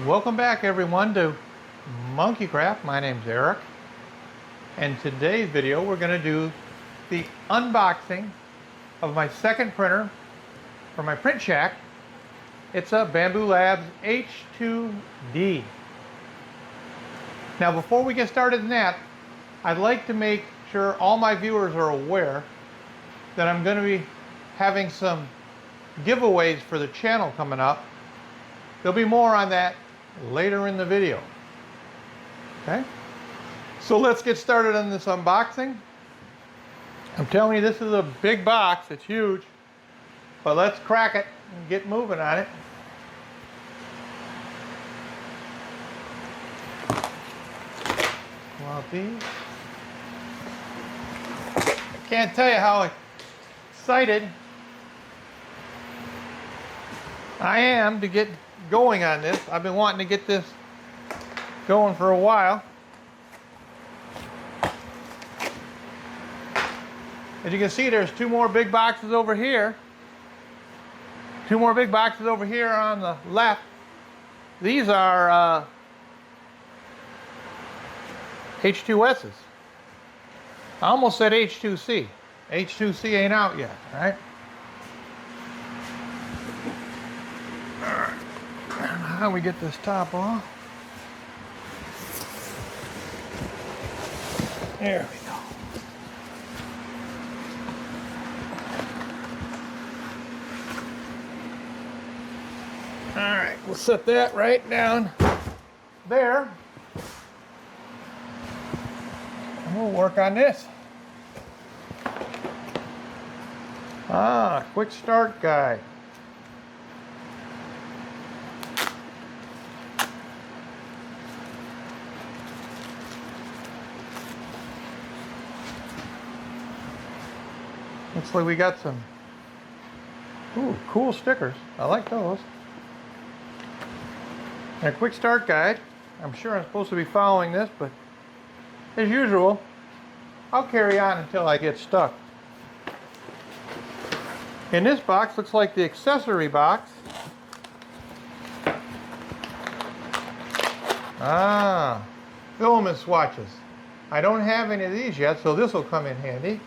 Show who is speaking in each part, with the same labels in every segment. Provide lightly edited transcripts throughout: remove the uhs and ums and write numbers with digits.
Speaker 1: Welcome back everyone to Monkey Craft. My name's Eric, and today's video we're going to do the unboxing of my second printer for my print shack. It's a Bambu Labs H2D. Now before we get started in that, I'd like to make sure all my viewers are aware that I'm going to be having some giveaways for the channel coming up. There'll be more on that later in the video. Okay, so let's get started on this unboxing. I'm telling you, this is a big box. It's huge, but let's crack it and get moving on it. Pull out these. I can't tell you how excited I am to get going on this. I've been wanting to get this going for a while. As you can see, there's two more big boxes over here. Two more big boxes over here on the left. These are H2S's. I almost said H2C. H2C ain't out yet, right? How do we get this top off? There we go. All right, we'll set that right down there. And we'll work on this. Quick start guide. Looks like we got some cool stickers. I like those. And a quick start guide. I'm sure I'm supposed to be following this, but as usual, I'll carry on until I get stuck. In this box, looks like the accessory box. Filament swatches. I don't have any of these yet, so this will come in handy.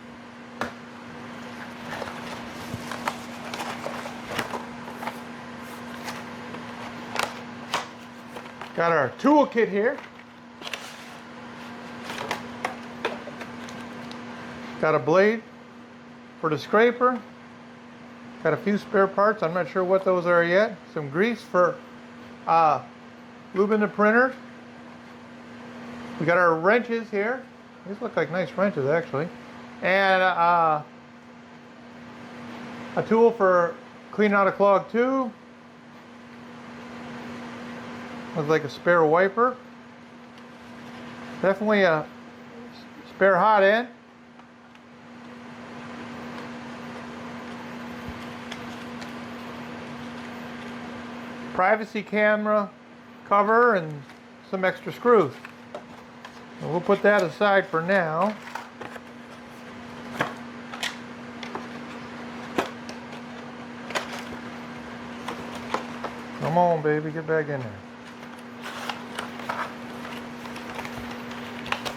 Speaker 1: Got our toolkit here. Got a blade for the scraper. Got a few spare parts. I'm not sure what those are yet. Some grease for lubing the printer. We got our wrenches here. These look like nice wrenches actually. And a tool for cleaning out a clogged tube. Looks like a spare wiper. Definitely a spare hot end. Privacy camera cover and some extra screws. And we'll put that aside for now. Come on, baby, get back in there.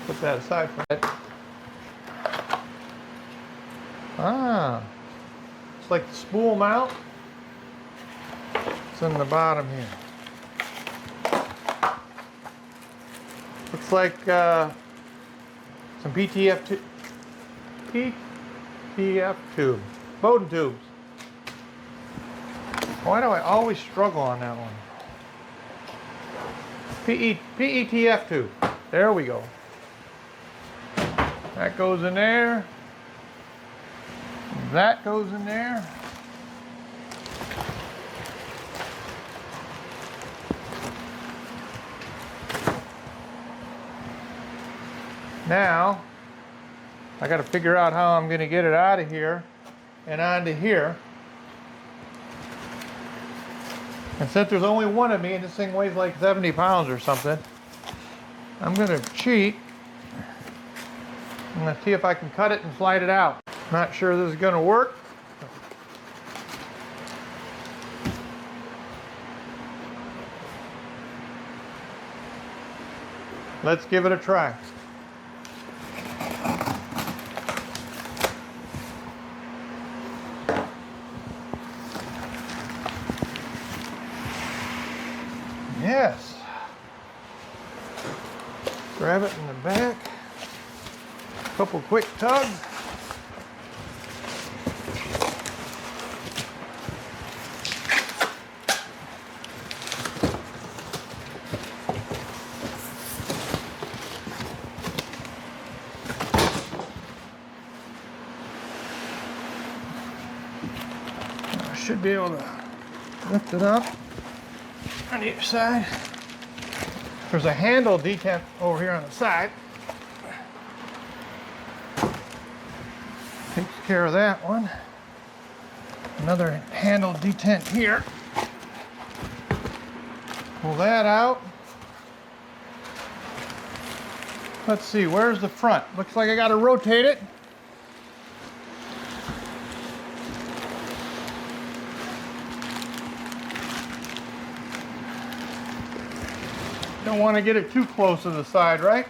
Speaker 1: Put that aside for that. It's like the spool mount. It's in the bottom here. Looks like some PTF tubes, Bowden tubes. Why do I always struggle on that one? PETF tube. There we go. That goes in there. That goes in there. Now, I got to figure out how I'm going to get it out of here and onto here. And since there's only one of me and this thing weighs like 70 pounds or something, I'm going to cheat. I'm going to see if I can cut it and slide it out. Not sure this is going to work. Let's give it a try. Yes. Grab it in the back. Couple quick tugs. I should be able to lift it up on either side. There's a handle detent over here on the side. Takes care of that one. Another handle detent here. Pull that out. Let's see, where's the front? Looks like I gotta rotate it. Don't want to get it too close to the side, right?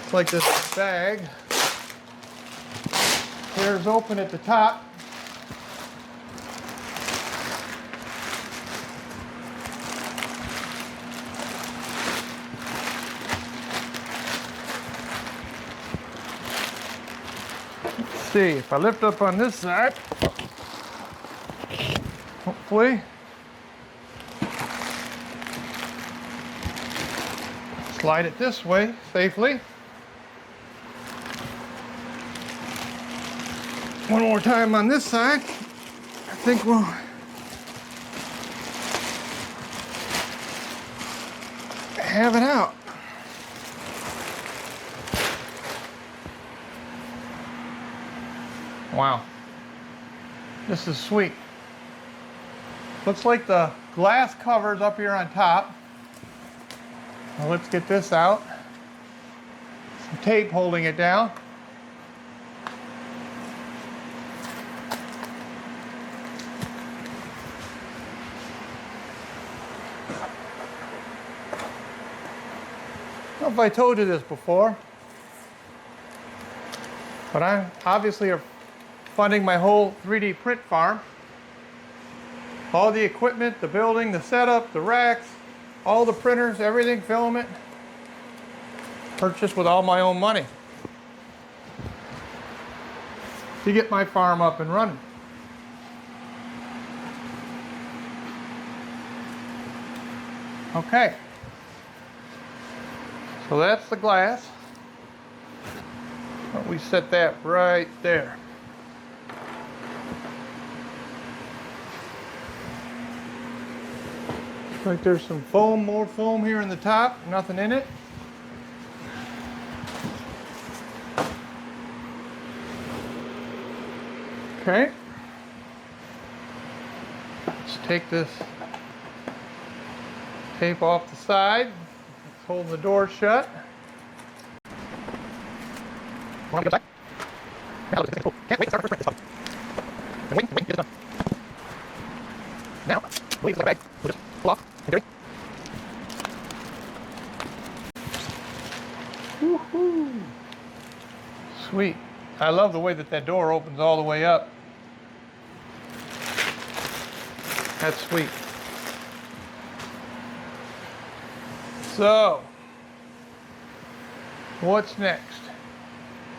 Speaker 1: It's like this bag. Tears open at the top. Let's see, if I lift up on this side, hopefully, slide it this way safely. One more time on this side. I think we'll have it out. Wow. This is sweet. Looks like the glass cover's up here on top. Now let's get this out. Some tape holding it down. I don't know if I told you this before, but I obviously are funding my whole 3D print farm. All the equipment, the building, the setup, the racks, all the printers, everything, filament, purchased with all my own money to get my farm up and running. Okay, so that's the glass. We set that right there. Looks like there's some foam, more foam here in the top, nothing in it. Okay. Let's take this tape off the side. Let's hold the door shut. Can't wait to start the first print. Wait, get it done. Now, we'll leave this bag. We'll just pull off and do it. Woohoo! Sweet. I love the way that that door opens all the way up. That's sweet. So, what's next?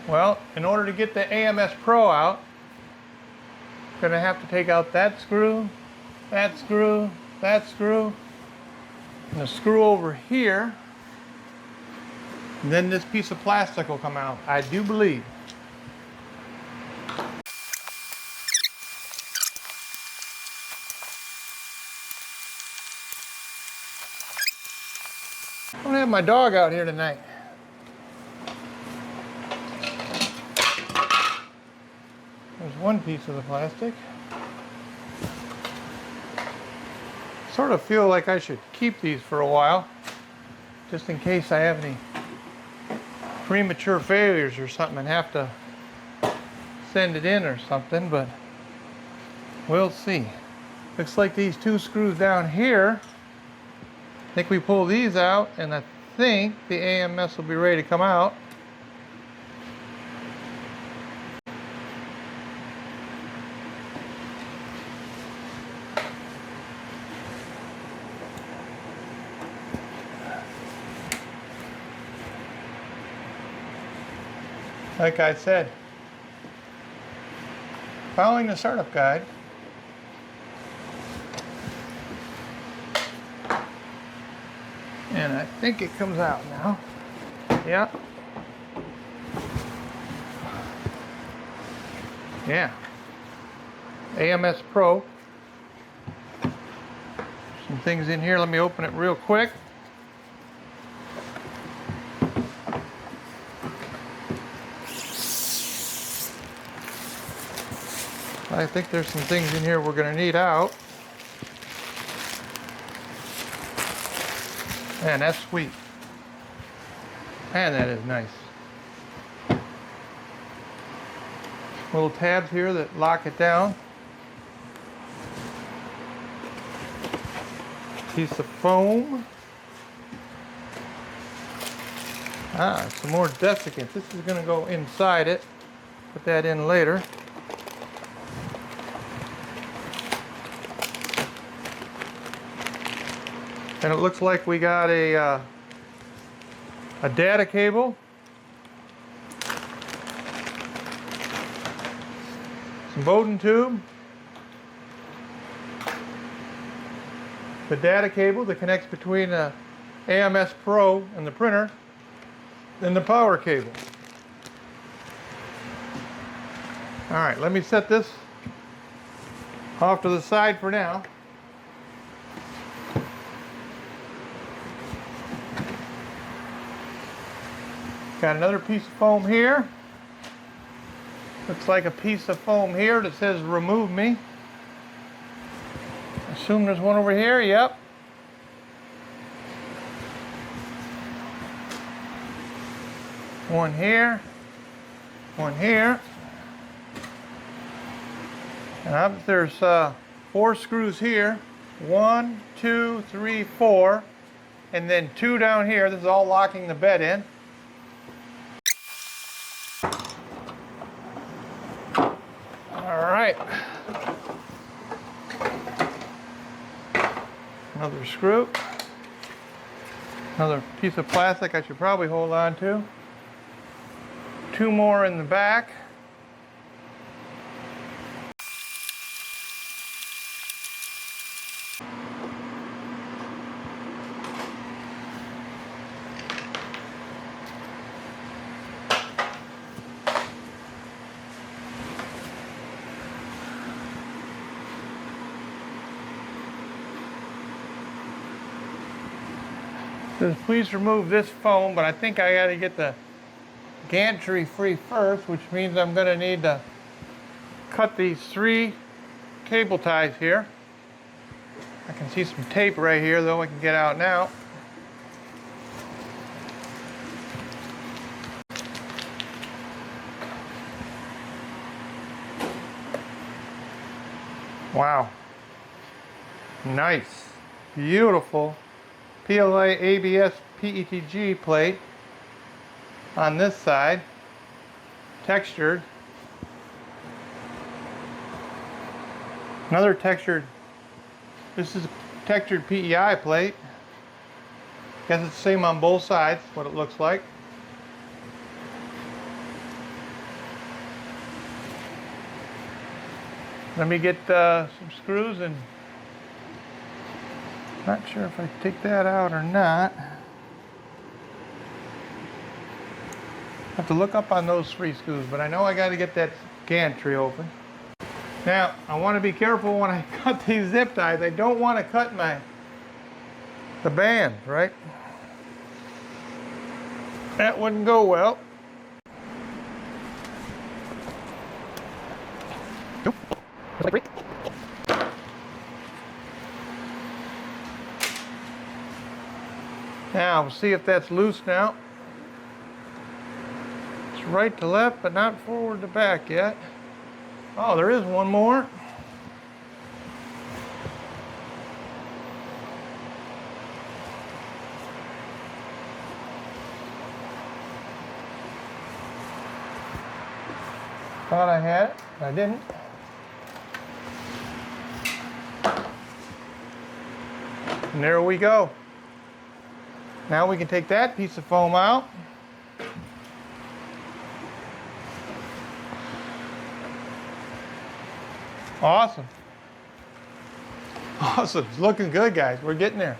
Speaker 1: Well, in order to get the AMS Pro out, I'm going to have to take out that screw, that screw, that screw, and the screw over here. And then this piece of plastic will come out, I do believe. I'm going to have my dog out here tonight. There's one piece of the plastic. Sort of feel like I should keep these for a while, just in case I have any premature failures or something and have to send it in or something, but we'll see. Looks like these two screws down here think we pull these out, and I think the AMS will be ready to come out. Like I said, following the startup guide. And I think it comes out now. Yeah. Yeah. AMS Pro. Some things in here. Let me open it real quick. I think there's some things in here we're going to need out. Man, that's sweet. Man, that is nice. Little tabs here that lock it down. Piece of foam. Ah, some more desiccants. This is going to go inside it. Put that in later. And it looks like we got a data cable, some Bowden tube, the data cable that connects between the AMS Pro and the printer, and the power cable. All right, let me set this off to the side for now. Got another piece of foam here. Looks like a piece of foam here that says remove me. Assume there's one over here, yep. One here, one here. And there's 4 screws here. 1, 2, 3, 4. And then 2 down here. This is all locking the bed in. Alright, another screw, another piece of plastic I should probably hold on to, 2 more in the back. Says please remove this foam, but I think I got to get the gantry free first, which means I'm going to need to cut these 3 cable ties here. I can see some tape right here, though I can get out now. Wow. Nice. Beautiful. PLA ABS PETG plate on this side, textured. Another textured, this is a textured PEI plate. Guess it's the same on both sides, what it looks like. Let me get some screws, and not sure if I take that out or not. Have to look up on those 3 screws, but I know I got to get that gantry open. Now, I want to be careful when I cut these zip ties. I don't want to cut the band, right? That wouldn't go well. Nope. Looks like now, we'll see if that's loose now. It's right to left, but not forward to back yet. Oh, there is one more. Thought I had it, I didn't. And there we go. Now we can take that piece of foam out. Awesome. Awesome. It's looking good, guys. We're getting there.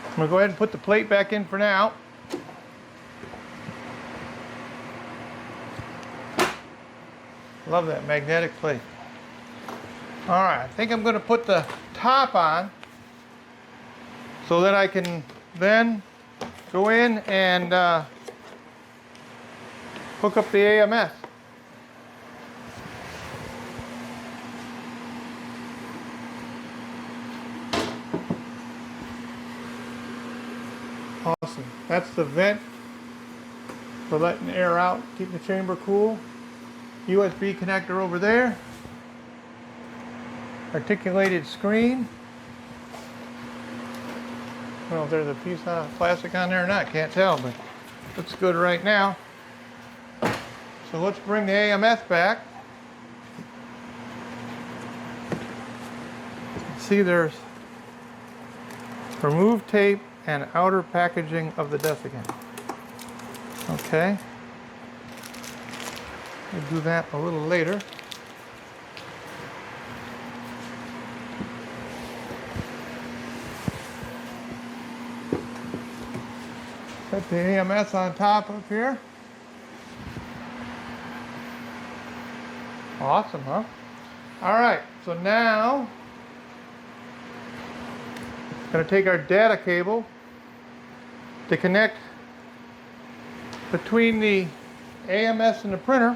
Speaker 1: I'm going to go ahead and put the plate back in for now. Love that magnetic plate. All right, I think I'm going to put the top on so that I can then go in and hook up the AMS. Awesome. That's the vent for letting air out, keep the chamber cool. USB connector over there. Articulated screen. I don't know if there's a piece of plastic on there or not, can't tell, but looks good right now. So let's bring the AMS back. See, there's remove tape and outer packaging of the desiccant. Okay. We'll do that a little later. Put the AMS on top up here. Awesome, huh? All right, so now I'm going to take our data cable to connect between the AMS and the printer.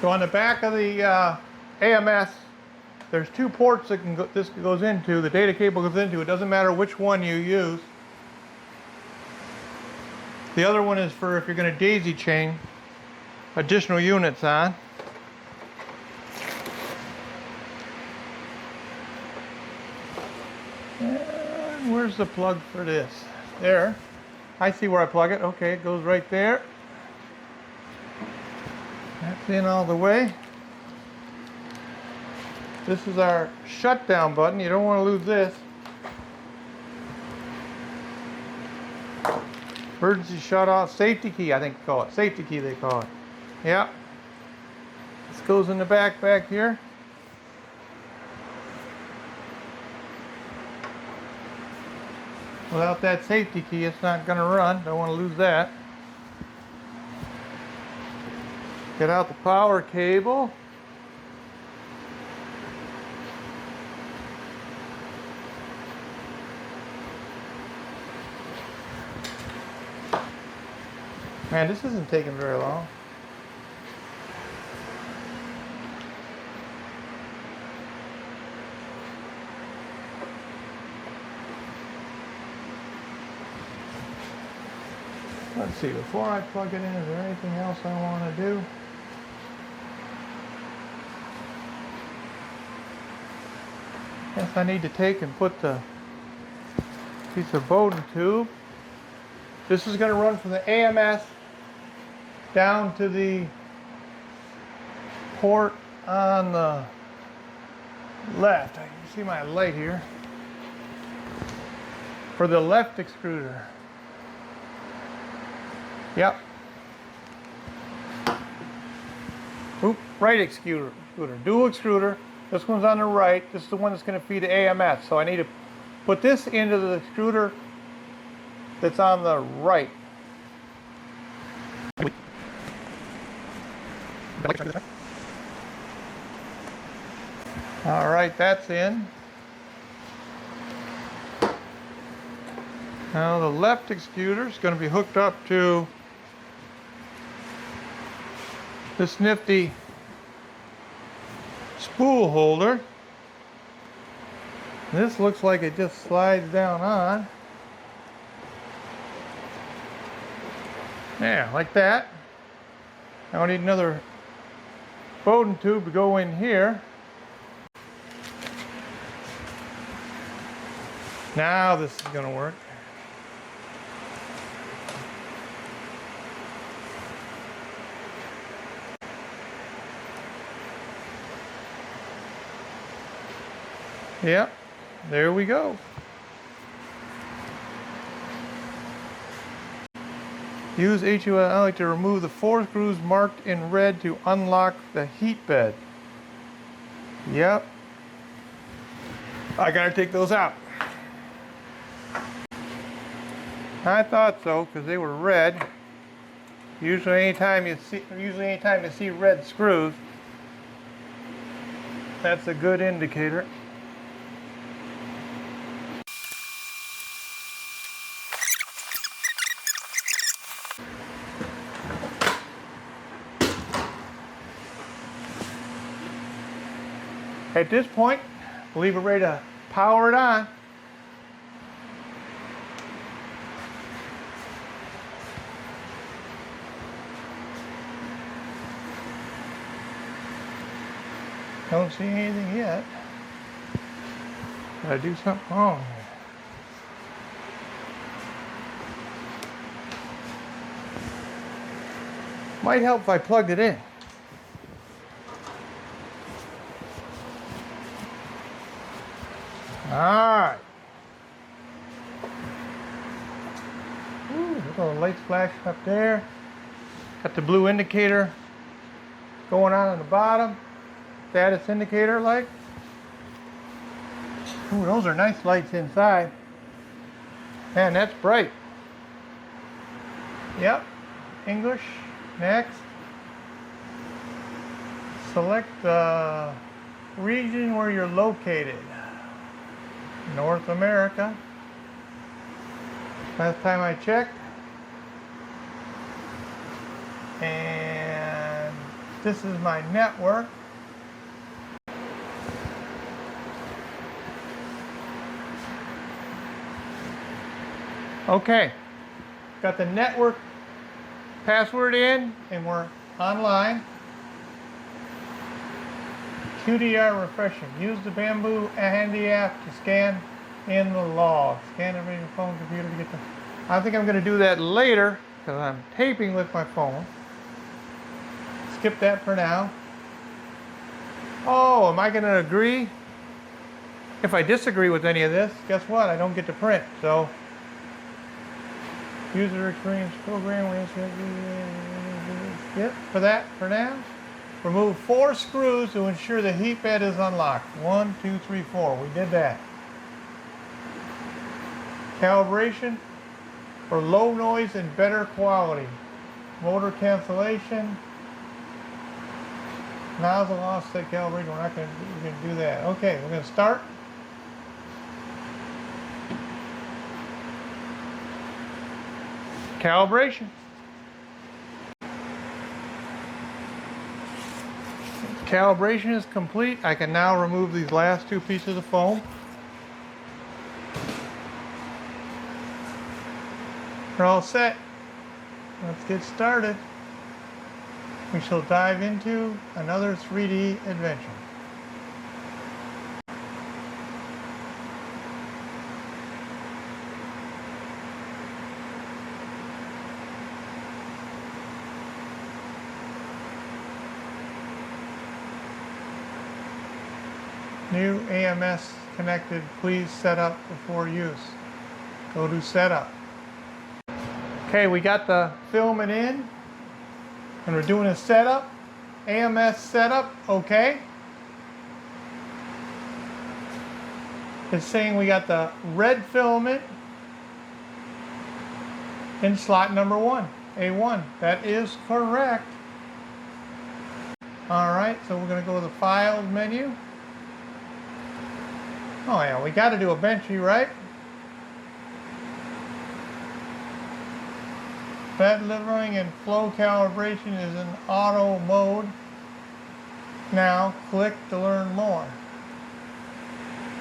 Speaker 1: So on the back of the AMS, there's two ports that this goes into, the data cable goes into. It doesn't matter which one you use. The other one is for if you're going to daisy chain additional units on. And where's the plug for this? There. I see where I plug it. Okay, it goes right there. That's in all the way. This is our shutdown button. You don't want to lose this. Emergency shut off, safety key, I think they call it. Safety key, they call it. Yeah. This goes in the back here. Without that safety key, it's not going to run. Don't want to lose that. Get out the power cable. Man, this isn't taking very long. Let's see, before I plug it in, is there anything else I want to do? Guess I need to take and put the piece of Bowden tube. This is going to run from the AMS down to the port on the left. I can see my light here. For the left extruder. Yep. Oop, right extruder. Dual extruder. This one's on the right. This is the one that's going to feed the AMS. So I need to put this into the extruder that's on the right. All right, that's in. Now the left extruder is going to be hooked up to this nifty spool holder. This looks like it just slides down on. Yeah, like that. Now I need another Bowden tube to go in here. Now this is going to work. Yep, there we go. Use H2D to remove the 4 screws marked in red to unlock the heat bed. Yep. I gotta take those out. I thought so, because they were red. Usually anytime you see red screws, that's a good indicator. At this point, leave it ready to power it on. Don't see anything yet. Gotta do something wrong here. Might help if I plugged it in. Alright. Look at the lights flashing up there. Got the blue indicator going on the bottom. Status indicator light. Ooh, those are nice lights inside. Man, that's bright. Yep. English. Next. Select the region where you're located. North America. Last time I checked. And this is my network. Okay, got the network password in and we're online. QDR refreshing. Use the Bambu handy app to scan in the log. Scan every phone computer to get the... I think I'm going to do that later because I'm taping with my phone. Skip that for now. Oh, am I going to agree? If I disagree with any of this, guess what? I don't get to print. So, user experience program. Yep, for that, for now. Remove 4 screws to ensure the heat bed is unlocked. 1, 2, 3, 4. We did that. Calibration for low noise and better quality. Motor cancellation. Nozzle offset calibration. We're not going to do that. Okay, we're going to start. Calibration. Calibration is complete. I can now remove these last 2 pieces of foam. We're all set. Let's get started. We shall dive into another 3D adventure. New AMS connected. Please set up before use. Go to setup. Okay, we got the filament in and we're doing a setup. AMS setup, okay. It's saying we got the red filament in slot number 1, A1. That is correct. Alright, so we're going to go to the Files menu. Oh yeah, we got to do a benchy, right? Bed leveling and flow calibration is in auto mode. Now click to learn more.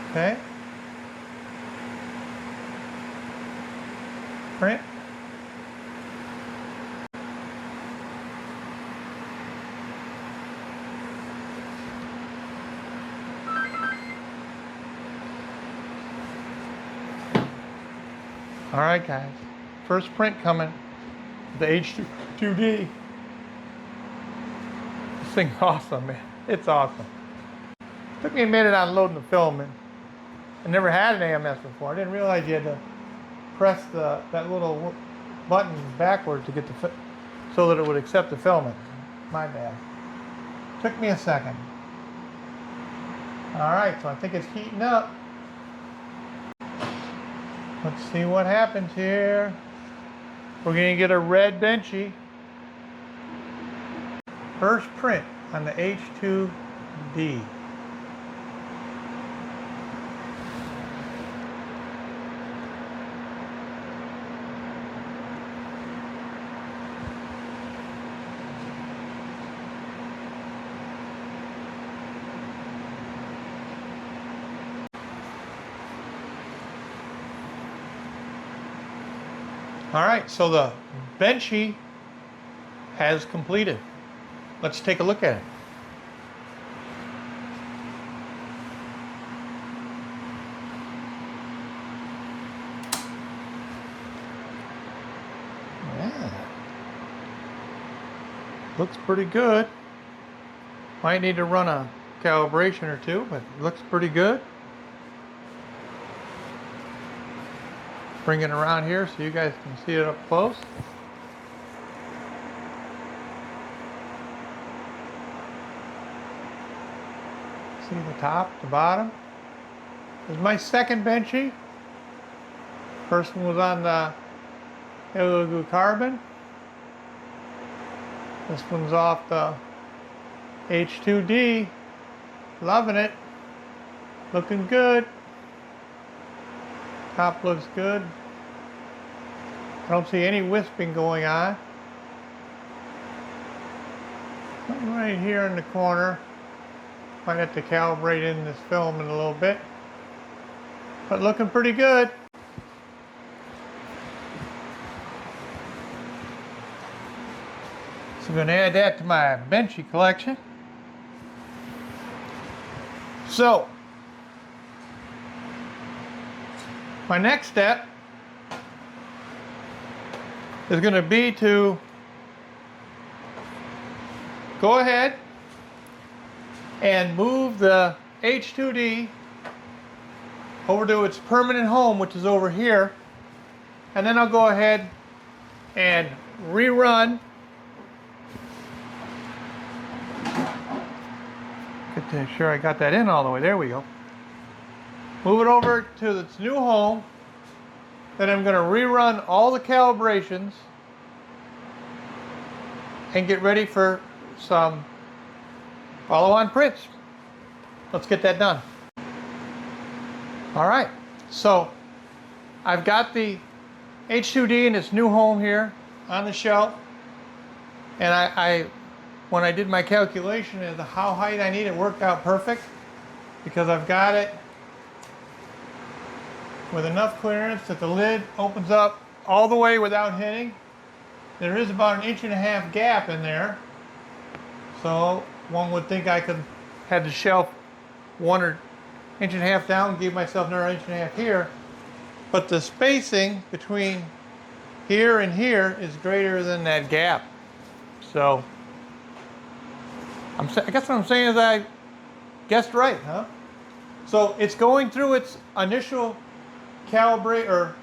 Speaker 1: Okay. Print. All right, guys. First print coming. The H2D. This thing's awesome, man. It's awesome. Took me a minute on loading the film in. I never had an AMS before. I didn't realize you had to press that little button backwards to get the so that it would accept the filament. My bad. Took me a second. All right, so I think it's heating up. Let's see what happens here. We're going to get a red benchy. First print on the H2D. All right, so the benchy has completed. Let's take a look at it. Yeah. Looks pretty good. Might need to run a calibration or two, but it looks pretty good. Bring it around here so you guys can see it up close. See the top, the bottom. This is my second benchy. First one was on the H2D carbon. This one's off the H2D. Loving it. Looking good. Top looks good. I don't see any wisping going on. Right here in the corner. Might have to calibrate in this film in a little bit. But looking pretty good. So I'm going to add that to my benchy collection. So, my next step is going to be to go ahead and move the H2D over to its permanent home, which is over here. And then I'll go ahead and rerun. Get to sure I got that in all the way. There we go. Move it over to its new home. Then I'm going to rerun all the calibrations and get ready for some follow-on prints. Let's get that done. All right, so I've got the H2D in its new home here on the shelf, and I when I did my calculation of how high I need, it worked out perfect because I've got it with enough clearance that the lid opens up all the way without hitting. There is about 1.5 inch gap in there, so one would think I could have the shelf 1.5 inches down, give myself another 1.5 inches here, but the spacing between here and here is greater than that gap. So I guess what I'm saying is I guessed right, huh? So it's going through its initial calibration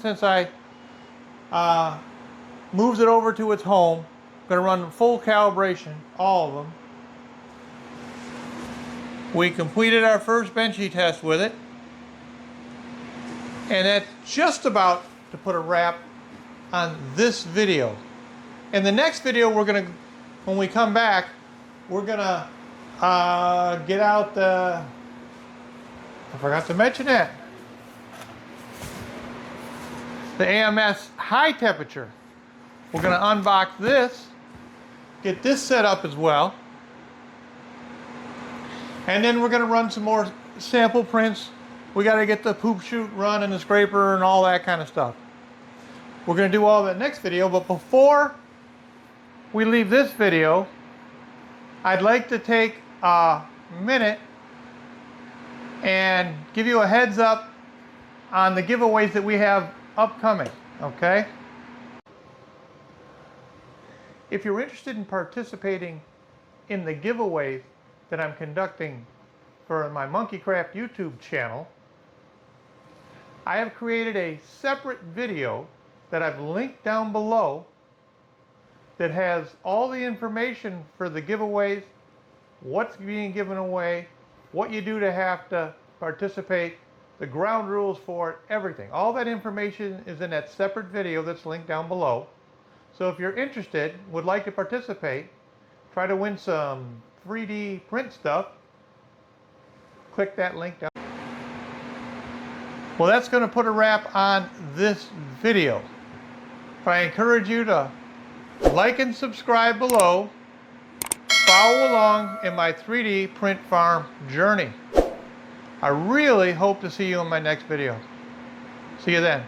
Speaker 1: since I moved it over to its home. I'm going to run full calibration, all of them. We completed our first benchy test with it, and that's just about to put a wrap on this video. In the next video, when we come back, we're gonna get out the, I forgot to mention that, the AMS high temperature. We're gonna unbox this, get this set up as well, and then we're gonna run some more sample prints. We gotta get the poop chute run and the scraper and all that kind of stuff. We're gonna do all that next video, but before we leave this video, I'd like to take a minute and give you a heads up on the giveaways that we have upcoming, okay? If you're interested in participating in the giveaways that I'm conducting for my Monkeycraft YouTube channel, I have created a separate video that I've linked down below that has all the information for the giveaways, what's being given away, what you do to have to participate, the ground rules for it, everything. All that information is in that separate video that's linked down below. So if you're interested, would like to participate, try to win some 3D print stuff, click that link down. Well, that's going to put a wrap on this video. But I encourage you to like and subscribe below. Follow along in my 3D print farm journey. I really hope to see you in my next video. See you then.